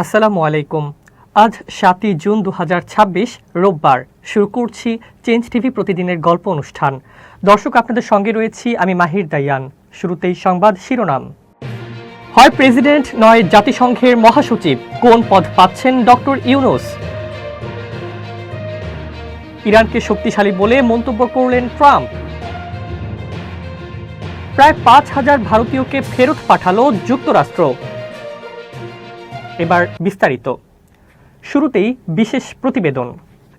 আসসালামু আলাইকুম। আজ ৭ই জুন ২০২৬ রোববার। শুরু করছি চেঞ্জ টিভি প্রতিদিনের গল্প অনুষ্ঠান। দর্শক, আপনাদের সঙ্গে রয়েছি আমি মাহির দাইয়ান। শুরুতেই সংবাদ শিরোনাম। হয় প্রেসিডেন্ট নয় জাতিসংঘের মহাসচিব, কোন পদ পাচ্ছেন ডক্টর ইউনূস? ইরানকে শক্তিশালী বলে মন্তব্য করলেন ট্রাম্প। প্রায় ৫,০০০ ভারতীয়কে ফেরত পাঠালো যুক্তরাষ্ট্র। এবার বিস্তারিত। শুরুতেই বিশেষ প্রতিবেদন।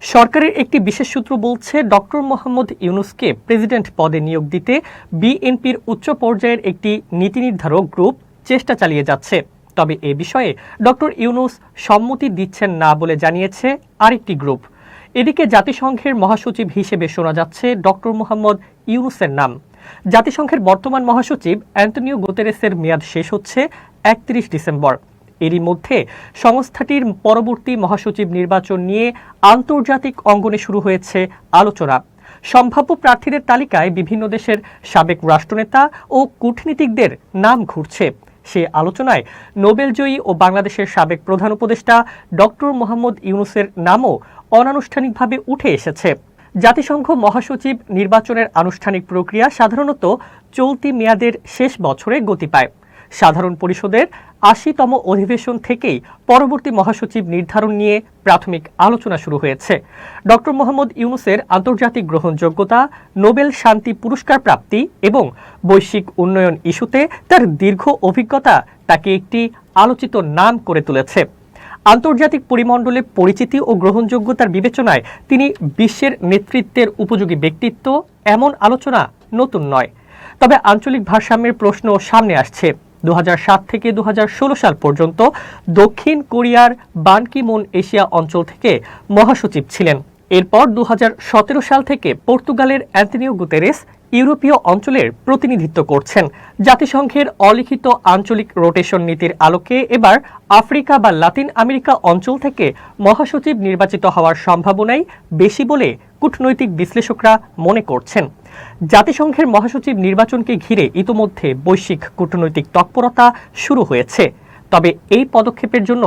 সরকারের একটি বিশেষ সূত্র বলছে, ডক্টর মোহাম্মদ ইউনূসকে প্রেসিডেন্ট পদে নিয়োগ দিতে বিএনপির উচ্চ পর্যায়ের একটি নীতি নির্ধারক গ্রুপ চেষ্টা চালিয়ে যাচ্ছে। তবে এ বিষয়ে ডক্টর ইউনূস সম্মতি দিচ্ছেন না বলে জানিয়েছে আরেকটি গ্রুপ। এদিকে জাতিসংঘের মহাসচিব হিসেবে শোনা যাচ্ছে ডক্টর মোহাম্মদ ইউনূসের নাম। জাতিসংঘের বর্তমান মহাসচিব অ্যান্টনিও গুতেরেসের মেয়াদ শেষ হচ্ছে ৩১ ডিসেম্বর। এরই মধ্যে সংস্থাটির পরবর্তী মহাসচিব নির্বাচন নিয়ে আন্তর্জাতিক অঙ্গনে শুরু হয়েছে আলোচনা। সম্ভাব্য প্রার্থীদের তালিকায় বিভিন্ন দেশের সাবেক রাষ্ট্রনেতা ও কূটনীতিকদের নাম ঘুরছে। সে আলোচনায় নোবেলজয়ী ও বাংলাদেশের সাবেক প্রধান উপদেষ্টা ডক্টর মোহাম্মদ ইউনূসের নামও অনানুষ্ঠানিকভাবে উঠে এসেছে। জাতিসংঘ মহাসচিব নির্বাচনের আনুষ্ঠানিক প্রক্রিয়া সাধারণত চলতি মেয়াদের শেষ বছরে গতি পায়। সাধারণ পরিষদের ৮০তম অধিবেশন থেকেই পরবর্তী মহাসচিব নির্ধারণ নিয়ে প্রাথমিক আলোচনা শুরু হয়েছে। ডক্টর মোহাম্মদ ইউনূসের আন্তর্জাতিক গ্রহণযোগ্যতা, নোবেল শান্তি পুরস্কার প্রাপ্তি এবং বৈশ্বিক উন্নয়ন ইস্যুতে তার দীর্ঘ অভিজ্ঞতা তাকে একটি আলোচিত নাম করে তুলেছে। আন্তর্জাতিক পরিমণ্ডলে পরিচিতি ও গ্রহণযোগ্যতার বিবেচনায় তিনি বিশ্বের নেতৃত্বের উপযোগী ব্যক্তিত্ব, এমন আলোচনা নতুন নয়। তবে আঞ্চলিক ভারসাম্যের প্রশ্ন সামনে আসছে। ২০০৭ থেকে ২০১৬ সাল পর্যন্ত দক্ষিণ কোরিয়ার বান কি মুন এশিয়া অঞ্চল থেকে মহাসচিব ছিলেন। এরপর ২০১৭ সাল থেকে পর্তুগালের অ্যান্টনিও গুতেরেস ইউরোপীয় অঞ্চলের প্রতিনিধিত্ব করছেন। জাতিসংঘের অলিখিত আঞ্চলিক রোটেশন নীতির আলোকে এবার আফ্রিকা বা লাতিন আমেরিকা অঞ্চল থেকে মহাসচিব নির্বাচিত হওয়ার সম্ভাবনাই বেশি বলে কূটনৈতিক বিশ্লেষকরা মনে করছেন। জাতিসংঘের মহাসচিব নির্বাচনকে ঘিরে ইতোমধ্যে বৈশ্বিক কূটনৈতিক তৎপরতা শুরু হয়েছে। তবে এই পদক্ষেপের জন্য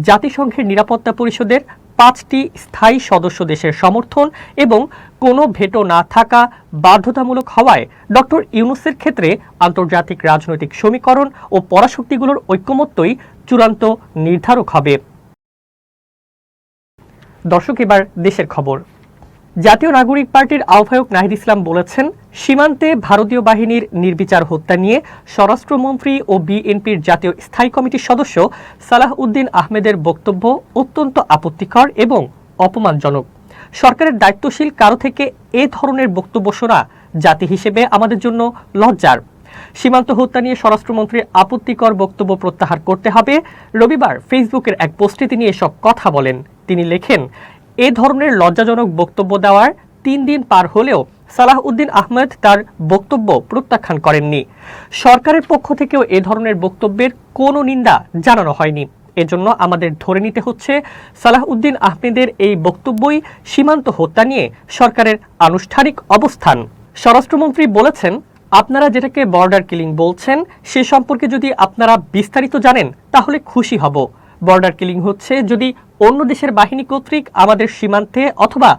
জাতিসংঘের নিরাপত্তা পরিষদের ৫টি স্থায়ী সদস্য দেশের সমর্থন এবং কোনো ভেটো না থাকা বাধ্যতামূলক হওয়ায় ডক্টর ইউনূসের ক্ষেত্রে আন্তর্জাতিক রাজনৈতিক সমীকরণ ও পরাশক্তিগুলোর ঐকমত্যই চূড়ান্ত নির্ধারক হবে। দর্শক, এবার দেশের খবর। জাতীয় নাগরিক পার্টির আহ্বায়ক নাহিদ ইসলাম বলেছেন, সীমান্তে ভারতীয় বাহিনীর নির্বিচার হত্যা নিয়ে স্বরাষ্ট্রমন্ত্রী ও বিএনপির জাতীয় স্থায়ী কমিটির সদস্য সালাহ উদ্দিন আহমেদের বক্তব্য অত্যন্ত আপত্তিকর এবং অপমানজনক। সরকারের দায়িত্বশীল কারো থেকে এ ধরনের বক্তব্য শোনা জাতি হিসেবে আমাদের জন্য লজ্জার। সীমান্ত হত্যা নিয়ে স্বরাষ্ট্রমন্ত্রীর আপত্তিকর বক্তব্য প্রত্যাহার করতে হবে। রবিবার ফেসবুকের এক পোস্টে তিনি এসব কথা বলেন। তিনি লেখেন, এ ধরনের লজ্জাজনক বক্তব্য দেওয়ার ৩ দিন পার হলেও সালাহ উদ্দিন আহমেদ তার বক্তব্য প্রত্যাখ্যান করেননি। সরকারের পক্ষ থেকেও এ ধরনের বক্তব্যের কোনো নিন্দা জানানো হয়নি। এজন্য আমাদের ধরে নিতে হচ্ছে সালাহ উদ্দিন আহমেদের এই বক্তব্যই সীমান্ত হত্যা নিয়ে সরকারের আনুষ্ঠানিক অবস্থান। স্বরাষ্ট্রমন্ত্রী বলেছেন, আপনারা যেটাকে বর্ডার কিলিং বলছেন সে সম্পর্কে যদি আপনারা বিস্তারিত জানেন তাহলে খুশি হব। বর্ডার কিলিং হচ্ছে যদি অন্য দেশের বাহিনী কর্তৃক আমাদের সীমান্তে অথবা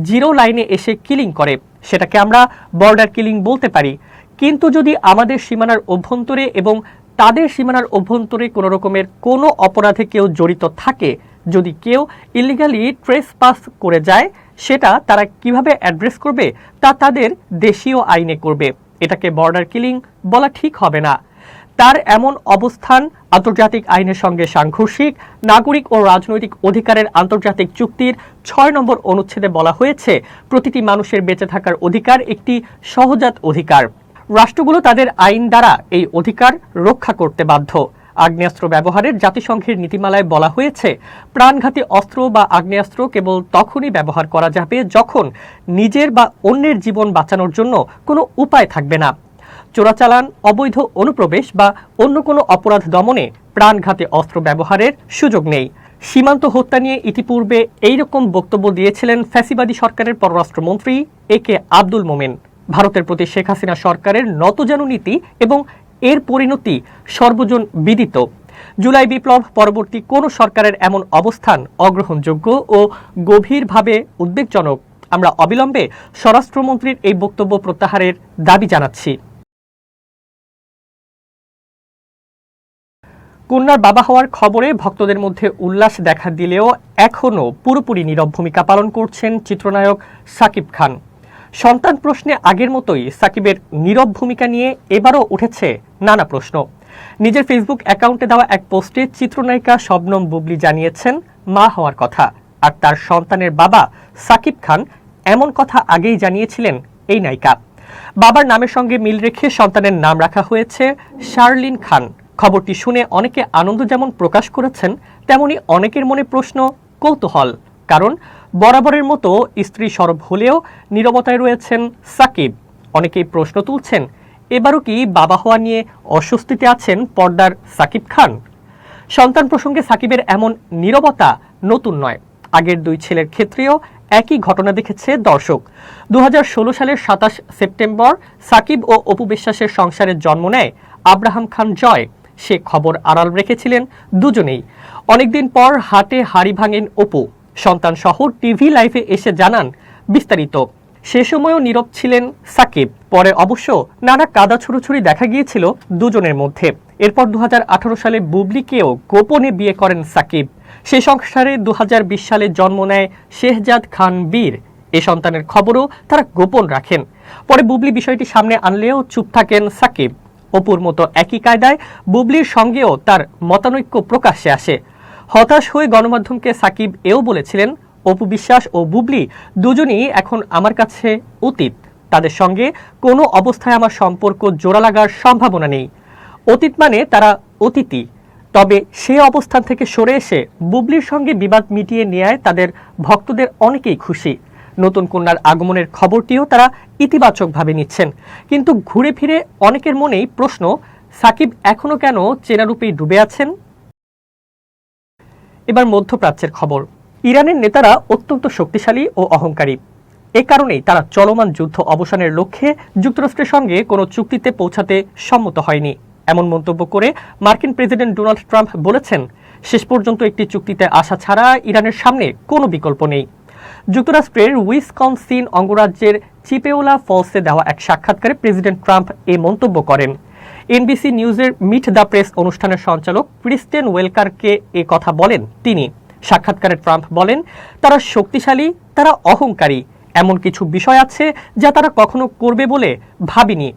জিরো লাইনে এসে কিলিং করে, সেটাকে আমরা বর্ডার কিলিং বলতে পারি। কিন্তু যদি আমাদের সীমানার অভ্যন্তরে এবং তাদের সীমানার অভ্যন্তরে কোনো রকমের কোনো অপরাধে কেউ জড়িত থাকে, যদি কেউ ইলিগালি ট্রেসপাস করে যায়, সেটা তারা কিভাবে অ্যাড্রেস করবে তা তাদের দেশীয় আইনে করবে। এটাকে বর্ডার কিলিং বলা ঠিক হবে না। তার এমন অবস্থান আন্তর্জাতিক আইনের সঙ্গে সাংঘর্ষিক। নাগরিক ও রাজনৈতিক অধিকারের আন্তর্জাতিক চুক্তির ৬ নম্বর অনুচ্ছেদে বলা হয়েছে, প্রতিটি মানুষের বেঁচে থাকার অধিকার একটি সহজাত অধিকার। রাষ্ট্রগুলো তাদের আইন দ্বারা এই অধিকার রক্ষা করতে বাধ্য। আগ্নেয়াস্ত্র ব্যবহারের জাতিসংঘের নীতিমালায় বলা হয়েছে, প্রাণঘাতী অস্ত্র বা আগ্নেয়াস্ত্র কেবল তখনই ব্যবহার করা যাবে যখন নিজের বা অন্যের জীবন বাঁচানোর জন্য কোনো উপায় থাকবে না। চোরাচালান, অবৈধ অনুপ্রবেশ বা অন্য কোনো অপরাধ দমনে প্রাণঘাতী অস্ত্র ব্যবহারের সুযোগ নেই। সীমান্ত হত্যা নিয়ে ইতিপূর্বে এইরকম বক্তব্য দিয়েছিলেন ফ্যাসিবাদী সরকারের পররাষ্ট্রমন্ত্রী AK আব্দুল মোমেন। ভারতের প্রতি শেখ হাসিনা সরকারের নতজানু নীতি এবং এর পরিণতি সর্বজন বিদিত। জুলাই বিপ্লব পরবর্তী কোনো সরকারের এমন অবস্থান অগ্রহণযোগ্য ও গভীরভাবে উদ্বেগজনক। আমরা অবিলম্বে স্বরাষ্ট্রমন্ত্রীর এই বক্তব্য প্রত্যাহারের দাবি জানাচ্ছি। কন্যার বাবা হওয়ার খবরে ভক্তদের মধ্যে উল্লাস দেখা দিলেও এখনও পুরোপুরি নীরব ভূমিকা পালন করছেন চিত্রনায়ক শাকিব খান। সন্তান প্রশ্নে আগের মতোই সাকিবের নীরব ভূমিকা নিয়ে এবারও উঠেছে নানা প্রশ্ন। নিজের ফেসবুক অ্যাকাউন্টে দেওয়া এক পোস্টে চিত্রনায়িকা শবনম বুবলি জানিয়েছেন মা হওয়ার কথা, আর তার সন্তানের বাবা শাকিব খান এমন কথা আগেই জানিয়েছিলেন এই নায়িকা। বাবার নামের সঙ্গে মিল রেখে সন্তানের নাম রাখা হয়েছে শার্লিন খান। খবরটি শুনে অনেকে আনন্দ যেমন প্রকাশ করেছেন, তেমনি অনেকের মনে প্রশ্ন, কৌতূহল। কারণ বরাবরের মতো স্ত্রী সরব হলেও নীরবতায় রয়েছেন সাকিব। অনেকেই প্রশ্ন তুলছেন, এবারও কি বাবা হওয়া নিয়ে অস্বস্তিতে আছেন পর্দার সাকিব খান? সন্তান প্রসঙ্গে সাকিবের এমন নীরবতা নতুন নয়। আগের দুই ছেলের ক্ষেত্রেও একই ঘটনা দেখেছে দর্শক। 2016 সালের 27 সেপ্টেম্বর সাকিব ও অপু বিশ্বাসের সংসারে জন্ম নেয় আব্রাহাম খান জয়। সে খবর আড়াল রেখেছিলেন দুজনেই। অনেকদিন পর হাটে হাড়ি ভাঙেন অপু। সন্তান সহ টিভি লাইভে এসে জানান বিস্তারিত। সে সময়ও নীরব ছিলেন সাকিব। পরে অবশ্য নানা কাদা ছুড়োছুড়ি দেখা গিয়েছিল দুজনের মধ্যে। এরপর 2018 সালে বুবলিকেও গোপনে বিয়ে করেন সাকিব। সে সংসারে 2020 সালে জন্ম নেয় শেহজাদ খান বীর। এ সন্তানের খবরও তারা গোপন রাখেন। পরে বুবলি বিষয়টি সামনে আনলেও চুপ থাকেন সাকিব। অপুর মতো একই কায়দায় বুবলির সঙ্গেও তার মতানৈক্য প্রকাশ্যে আসে। হতাশ হয়ে গণমাধ্যমকে সাকিব এও বলেছিলেন, অপু বিশ্বাস ও বুবলি দুজনই এখন আমার কাছে অতীত। তাদের সঙ্গে কোনো অবস্থায় আমার সম্পর্ক জোড়া লাগার সম্ভাবনা নেই। অতীত মানে তারা অতিথি। তবে সে অবস্থান থেকে সরে এসে বুবলির সঙ্গে বিবাদ মিটিয়ে নেয় তাদের ভক্তদের অনেকেই খুশি। নতুন কন্যার আগমনের খবরটিও তারা ইতিবাচকভাবে নিচ্ছেন। কিন্তু ঘুরে ফিরে অনেকের মনেই প্রশ্ন, সাকিব এখনো কেন চেনারূপেই ডুবে আছেন? এবার মধ্যপ্রাচ্যের খবর। ইরানের নেতারা অত্যন্ত শক্তিশালী ও অহংকারী। এ কারণেই তারা চলমান যুদ্ধ অবসানের লক্ষ্যে যুক্তরাষ্ট্রের সঙ্গে কোনো চুক্তিতে পৌঁছাতে সম্মত হয়নি। এমন মন্তব্য করে মার্কিন প্রেসিডেন্ট ডোনাল্ড ট্রাম্প বলেছেন, শেষ পর্যন্ত একটি চুক্তিতে আসা ছাড়া ইরানের সামনে কোনো বিকল্প নেই। যুক্তরাষ্ট্রের উইসকনসিন অঙ্গরাজ্যের চিপেওলা ফলসে দেওয়া এক সাক্ষাৎকারে প্রেসিডেন্ট ট্রাম্প এ মন্তব্য করেন। এনবিসি নিউজের মিট দ্য প্রেস অনুষ্ঠানের সঞ্চালক ক্রিস্টেন ওয়েলকারকে এ কথা বলেন তিনি। সাক্ষাৎকারে ট্রাম্প বলেন, তারা শক্তিশালী, তারা অহংকারী। এমন কিছু বিষয় আছে যা তারা কখনো করবে বলে ভাবিনি,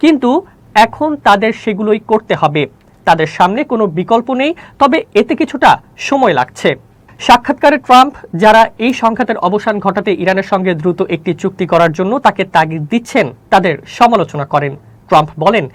কিন্তু এখন তাদের সেগুলোই করতে হবে। তাদের সামনে কোনো বিকল্প নেই, তবে এতে কিছুটা সময় লাগছে। সাক্ষাৎকারে ট্রাম্প যারা এই সংঘাতের অবসান ঘটাতে ইরানের সঙ্গে দ্রুত একটি চুক্তি করার জন্য তাকে তাগিদ দিচ্ছেন তাদের সমালোচনা করেন। ট্রাম্প বলেন,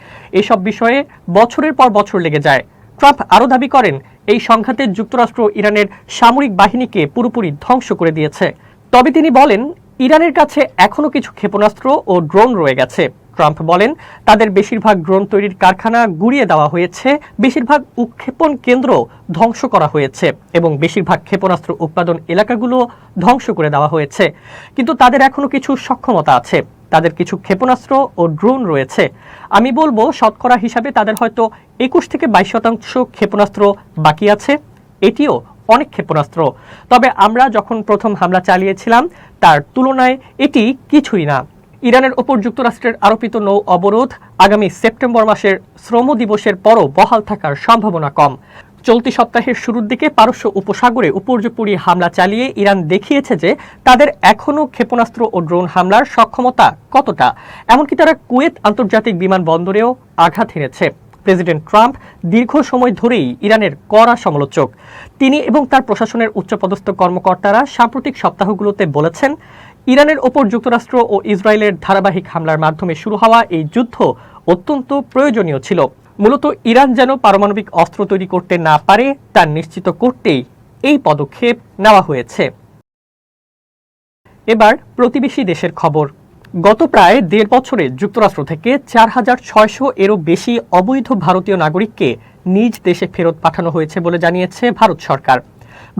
এসব বিষয়ে বছরের পর বছর লেগে যায়। ট্রাম্প আরও দাবি করেন, এই সংঘাতে যুক্তরাষ্ট্র ইরানের সামরিক বাহিনীকে পুরোপুরি ধ্বংস করে দিয়েছে। তবে তিনি বলেন, ইরানের কাছে এখনও কিছু ক্ষেপণাস্ত্র ও ড্রোন রয়ে গেছে। ট্রাম্প বলেন, তাদের বেশিরভাগ ড্রোন তৈরির কারখানা গুড়িয়ে দেওয়া হয়েছে, বেশিরভাগ উৎক্ষেপণ কেন্দ্র ধ্বংস করা হয়েছে এবং বেশিরভাগ ক্ষেপণাস্ত্র উৎপাদন এলাকাগুলো ধ্বংস করে দেওয়া হয়েছে। কিন্তু তাদের এখনও কিছু সক্ষমতা আছে। তাদের কিছু ক্ষেপণাস্ত্র ও ড্রোন রয়েছে। আমি বলবো শতকরা হিসাবে তাদের হয়তো 21 থেকে 22% ক্ষেপণাস্ত্র বাকি আছে। এটিও অনেক ক্ষেপণাস্ত্র। তবে আমরা যখন প্রথম হামলা চালিয়েছিলাম তার তুলনায় এটি কিছুই না। ইরানের ওপর যুক্তরাষ্ট্রের আরোপিত নৌ অবরোধ আগামী সেপ্টেম্বর মাসের শ্রম দিবসের পরও বহাল থাকার সম্ভাবনা কম। চলতি সপ্তাহের শুরুর দিকে পারস্য উপসাগরে উপর্যুপরি হামলা চালিয়ে ইরান দেখিয়েছে যে তাদের এখনও ক্ষেপণাস্ত্র ও ড্রোন হামলার সক্ষমতা কতটা। এমনকি তারা কুয়েত আন্তর্জাতিক বিমানবন্দরেও আঘাত হেনেছে। প্রেসিডেন্ট ট্রাম্প দীর্ঘ সময় ধরেই ইরানের কড়া সমালোচক। তিনি এবং তার প্রশাসনের উচ্চপদস্থ কর্মকর্তারা সাম্প্রতিক সপ্তাহগুলোতে বলেছেন, ইরানের ওপর যুক্তরাষ্ট্র ও ইসরায়েলের ধারাবাহিক হামলার মাধ্যমে শুরু হওয়া এই যুদ্ধ অত্যন্ত প্রয়োজনীয় ছিল। মূলত ইরান যেন পারমাণবিক অস্ত্র তৈরি করতে না পারে তা নিশ্চিত করতেই এই পদক্ষেপ নেওয়া হয়েছে। এবার প্রতিবেশী দেশের খবর। গত প্রায় 1.5 বছরে যুক্তরাষ্ট্র থেকে 4600 এরও বেশি অবৈধ ভারতীয় নাগরিককে নিজ দেশে ফেরত পাঠানো হয়েছে বলে জানিয়েছে ভারত সরকার।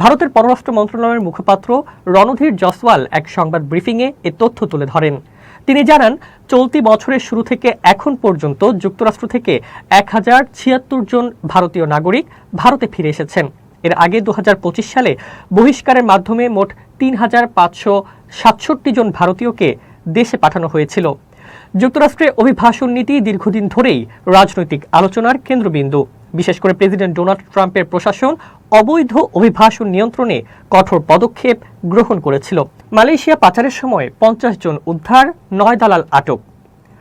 ভারতের পররাষ্ট্র মন্ত্রণালয়ের মুখপাত্র রণধীর জসওয়াল এক সংবাদ ব্রিফিংয়ে এ তথ্য তুলে ধরেন। তিনি জানান, চলতি বছরের শুরু থেকে এখন পর্যন্ত যুক্তরাষ্ট্র থেকে 1076 জন ভারতীয় নাগরিক ভারতে ফিরে এসেছেন। এর আগে 2025 সালে বহিষ্কারের মাধ্যমে মোট 3567 জন ভারতীয়কে দেশে পাঠানো হয়েছিল। যুক্তরাষ্ট্রের অভিবাসন নীতি দীর্ঘদিন ধরেই রাজনৈতিক আলোচনার কেন্দ্রবিন্দু। বিশেষ করে প্রেসিডেন্ট ডোনাল্ড ট্রাম্পের প্রশাসন অবৈধ অভিবাসন নিয়ন্ত্রণে কঠোর পদক্ষেপ গ্রহণ করেছিল। মালয়েশিয়া পাচারের সময় 50 জন উদ্ধার, 9 দালাল আটক।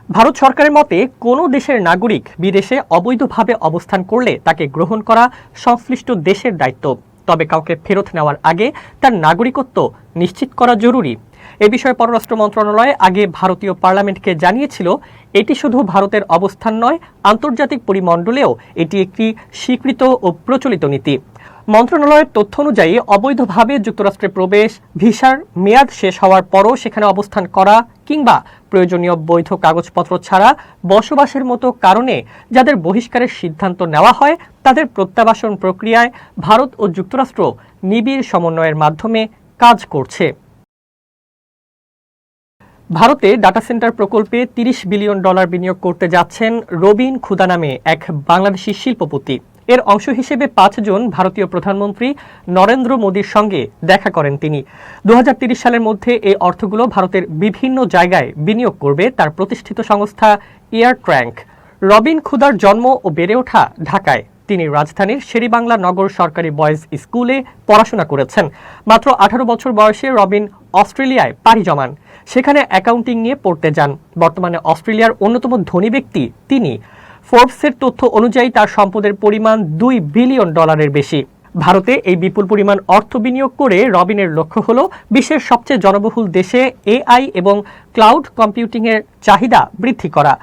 ভারত সরকারের মতে, কোনো দেশের নাগরিক বিদেশে অবৈধভাবে অবস্থান করলে তাকে গ্রহণ করা সংশ্লিষ্ট দেশের দায়িত্ব। তবে কাউকে ফেরত নেওয়ার আগে তার নাগরিকত্ব নিশ্চিত করা জরুরি। এ বিষয়ে পররাষ্ট্র মন্ত্রণালয় আগে ভারতীয় পার্লামেন্টকে জানিয়েছিল, এটি শুধু ভারতের অবস্থান নয়, আন্তর্জাতিক পরিমণ্ডলেও এটি একটি স্বীকৃত ও প্রচলিত নীতি। মন্ত্রণালয়ের তথ্য অনুযায়ী অবৈধভাবে যুক্তরাষ্ট্রে প্রবেশ, ভিসার মেয়াদ শেষ হওয়ার পরও সেখানে অবস্থান করা কিংবা প্রয়োজনীয় বৈধ কাগজপত্র ছাড়া বসবাসের মতো কারণে যাদের বহিষ্কারের সিদ্ধান্ত নেওয়া হয়, তাদের প্রত্যাবাসন প্রক্রিয়ায় ভারত ও যুক্তরাষ্ট্র নিবিড় সমন্বয়ের মাধ্যমে কাজ করছে। ভারতে ডাটা সেন্টার প্রকল্পে $30 বিলিয়ন বিনিয়োগ করতে যাচ্ছেন রবিন খুদা নামে এক বাংলাদেশি শিল্পপতি। এর অংশ হিসেবে 5 জন ভারতীয় প্রধানমন্ত্রী নরেন্দ্র মোদীর সঙ্গে দেখা করেন তিনি। 2030 সালের মধ্যে এই অর্থগুলো ভারতের বিভিন্ন জায়গায় বিনিয়োগ করবে তার প্রতিষ্ঠিত সংস্থা এয়ার ট্র্যাঙ্ক। রবিন খুদার জন্ম ও বেড়ে ওঠা ঢাকায়। তিনি রাজধানীর শেরেবাংলা নগর সরকারি বয়েজ স্কুলে পড়াশোনা করেছেন। মাত্র 18 বছর বয়সে রবিন অস্ট্রেলিয়ায় পাড়ি জমান। সেখানে অ্যাকাউন্টিং নিয়ে পড়তে যান। বর্তমানে অস্ট্রেলিয়ার অন্যতম ধনী ব্যক্তি তিনি। ফোর্বসের তথ্য অনুযায়ী তার সম্পদের পরিমাণ $2 বিলিয়ন বেশি। ভারতে এই বিপুল পরিমাণ অর্থ বিনিয়োগ করে রবিনের লক্ষ্য হল বিশ্বের সবচেয়ে জনবহুল দেশে এআই এবং ক্লাউড কম্পিউটিং এর চাহিদা বৃদ্ধি করা।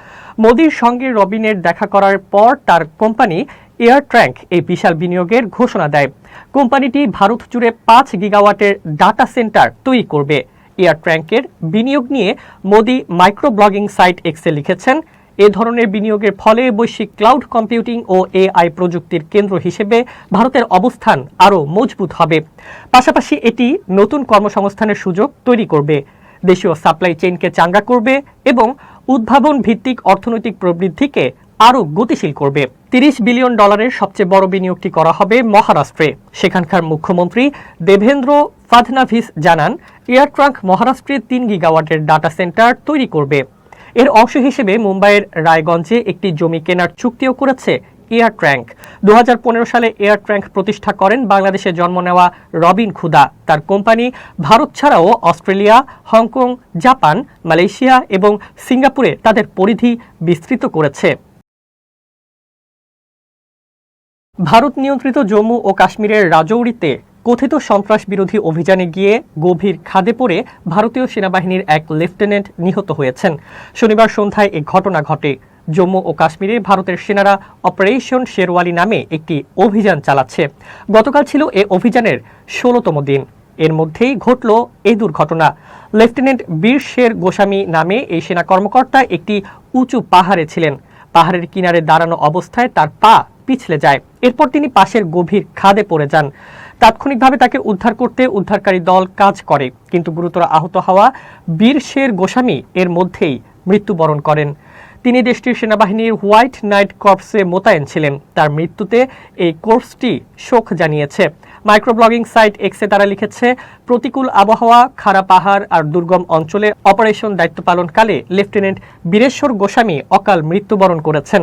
মোদির সঙ্গে রবিনের দেখা করার পর তার কোম্পানি এয়ার ট্র্যাঙ্ক এই বিশাল বিনিয়োগের ঘোষণা দেয়। কোম্পানিটি ভারত জুড়ে 5 গিগাওয়াটের ডাটা সেন্টার তৈরি করবে। এয়ার ট্র্যাঙ্কের বিনিয়োগ নিয়ে মোদি মাইক্রো ব্লগিং সাইট এক্সে লিখেছেন, এ ধরনের বিনিয়োগের ফলে বৈশ্বিক ক্লাউড কম্পিউটিং ও এআই প্রযুক্তির কেন্দ্র হিসেবে ভারতের অবস্থান আরও মজবুত হবে। পাশাপাশি এটি নতুন কর্মসংস্থানের সুযোগ তৈরি করবে, দেশীয় সাপ্লাই চেইনকে চাঙ্গা করবে এবং উদ্ভাবন ভিত্তিক অর্থনৈতিক প্রবৃদ্ধিকে আরও গতিশীল করবে। $30 বিলিয়ন সবচেয়ে বড় বিনিয়োগটি করা হবে মহারাষ্ট্রে। সেখানকার মুখ্যমন্ত্রী দেবেন্দ্র ফাডনাভিস জানান, এয়ার ট্রাঙ্ক মহারাষ্ট্রে 3 গিগাওয়াটের ডাটা সেন্টার তৈরি করবে। এর অংশ হিসেবে মুম্বাইয়ের রায়গঞ্জে একটি জমি কেনার চুক্তিও করেছে এয়ার ট্র্যাঙ্ক। 2015 সালে এয়ার ট্র্যাঙ্ক প্রতিষ্ঠা করেন বাংলাদেশে জন্ম নেওয়া রবিন খুদা। তার কোম্পানি ভারত ছাড়াও অস্ট্রেলিয়া, হংকং, জাপান, মালয়েশিয়া এবং সিঙ্গাপুরে তাদের পরিধি বিস্তৃত করেছে। ভারত নিয়ন্ত্রিত জম্মু ও কাশ্মীরের রাজৌরিতে কথিত সন্ত্রাস বিরোধী অভিযানে গিয়ে গভীর খাদে পড়ে ভারতীয় সেনাবাহিনীর এক লেফটেন্যান্ট নিহত হয়েছেন। শনিবার সন্ধ্যায় এ ঘটনা ঘটে। জম্মু ও কাশ্মীরে ভারতের সেনারা অপারেশন শেরওয়ালি নামে একটি অভিযান চালাচ্ছে। গতকাল ছিল এ অভিযানের 16তম দিন। এর মধ্যেই ঘটল এই দুর্ঘটনা। লেফটেন্যান্ট বীর শের গোস্বামী নামে এই সেনা কর্মকর্তা একটি উঁচু পাহাড়ে ছিলেন। পাহাড়ের কিনারে দাঁড়ানো অবস্থায় তার পা পিছলে যায়। এরপর তিনি পাশের গভীর খাদে পড়ে যান। তাৎক্ষণিকভাবে তাকে উদ্ধার করতে উদ্ধারকারী দল কাজ করে, কিন্তু গুরুতর আহত হওয়া বীর শের গোস্বামী এর মধ্যেই মৃত্যুবরণ করেন। তিনি দেশটির সেনাবাহিনীর হোয়াইট নাইট কর্পসে মোতায়েন ছিলেন। তার মৃত্যুতে এই কর্পসটি শোক জানিয়েছে। মাইক্রোব্লগিং সাইট এক্সে তারা লিখেছে, প্রতিকূল আবহাওয়া, খাড়া পাহাড় আর দুর্গম অঞ্চলে অপারেশন দায়িত্ব পালনকালে লেফটেন্যান্ট বীরেশ্বর গোস্বামী অকাল মৃত্যুবরণ করেছেন।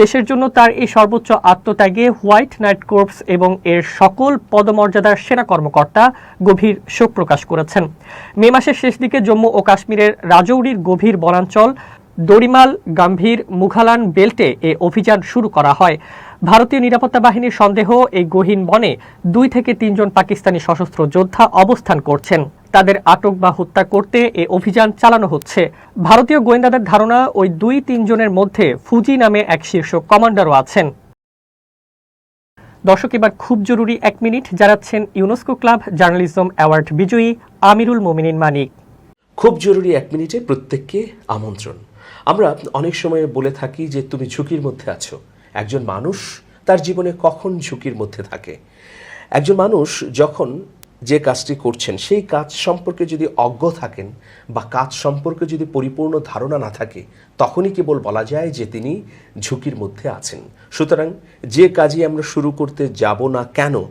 দেশের জন্য তার এই সর্বোচ্চ আত্মত্যাগে হোয়াইট নাইট কর্পস এবং এর সকল পদমর্যাদার সেনা কর্মকর্তা গভীর শোক প্রকাশ করেছেন। মে মাসের শেষ দিকে জম্মু ও কাশ্মীরের রাজৌরির গভীর বনাঞ্চল দরিমাল, গাম্ভীর, মুঘালান বেল্টে এ অভিযান শুরু করা হয়। ভারতীয় নিরাপত্তা বাহিনীর সন্দেহ এই গহীন বনে 2 থেকে 3 জন পাকিস্তানি সশস্ত্র যোদ্ধা অবস্থান করছেন। তাদের আটক বা হত্যা করতে এ অভিযান চালানো হচ্ছে। ভারতীয় গোয়েন্দাদের ধারণা, ওই 2-3 জনের মধ্যে ফুজি নামে এক শীর্ষ কমান্ডারও আছেন। দর্শক, এবার খুব জরুরি 1 মিনিট জানাচ্ছেন ইউনেস্কো ক্লাব জার্নালিজম অ্যাওয়ার্ড বিজয়ী আমিরুল মোমিনিন মানিক। খুব জরুরি 1 মিনিটে প্রত্যেককে আমন্ত্রণ। আমরা অনেক সময় বলে থাকি যে তুমি ঝুঁকির মধ্যে আছো। একজন মানুষ তার জীবনে কখন ঝুঁকির মধ্যে থাকে? একজন মানুষ যখন যে কাজটি করছেন সেই কাজ সম্পর্কে যদি অজ্ঞ থাকেন বা কাজ সম্পর্কে যদি পরিপূর্ণ ধারণা না থাকে, তখনই কেবল বলা যায় যে তিনি ঝুঁকির মধ্যে আছেন। সুতরাং যে কাজই আমরা শুরু করতে যাব না কেন,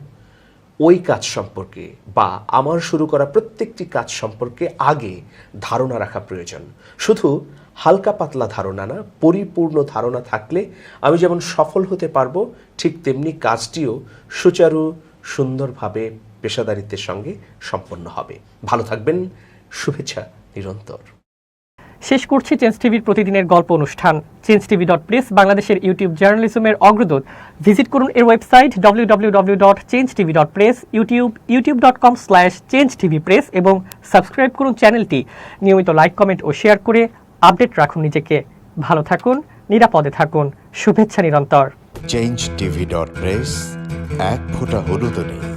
ওই কাজ সম্পর্কে বা আমার শুরু করা প্রত্যেকটি কাজ সম্পর্কে আগে ধারণা রাখা প্রয়োজন। শুধু হালকা পাতলা ধারণা না, পরিপূর্ণ ধারণা থাকলে আমি যেমন সফল হতে পারবো, ঠিক তেমনি কাজটিও সুচারু সুন্দরভাবে পেশাদারিত্বের সঙ্গে সম্পন্ন হবে। ভালো থাকবেন, শুভেচ্ছা নিরন্তর। শেষ করছি চেঞ্জ টিভির প্রতিদিনের গল্প অনুষ্ঠান। চেঞ্জ টিভি.প্রেস বাংলাদেশের ইউটিউব জার্নালিজমের অগ্রদূত। ভিজিট করুন এর ওয়েবসাইট www.changetv.press, youtube.com/changetvpress এবং সাবস্ক্রাইব করুন চ্যানেলটি। নিয়মিত লাইক, কমেন্ট ও শেয়ার করে আপডেট রাখুন নিজেকে। ভালো থাকুন, নিরাপদে থাকুন। শুভেচ্ছা নিরন্তর। changetv.press, এক ফোঁটা হলুদও নেই।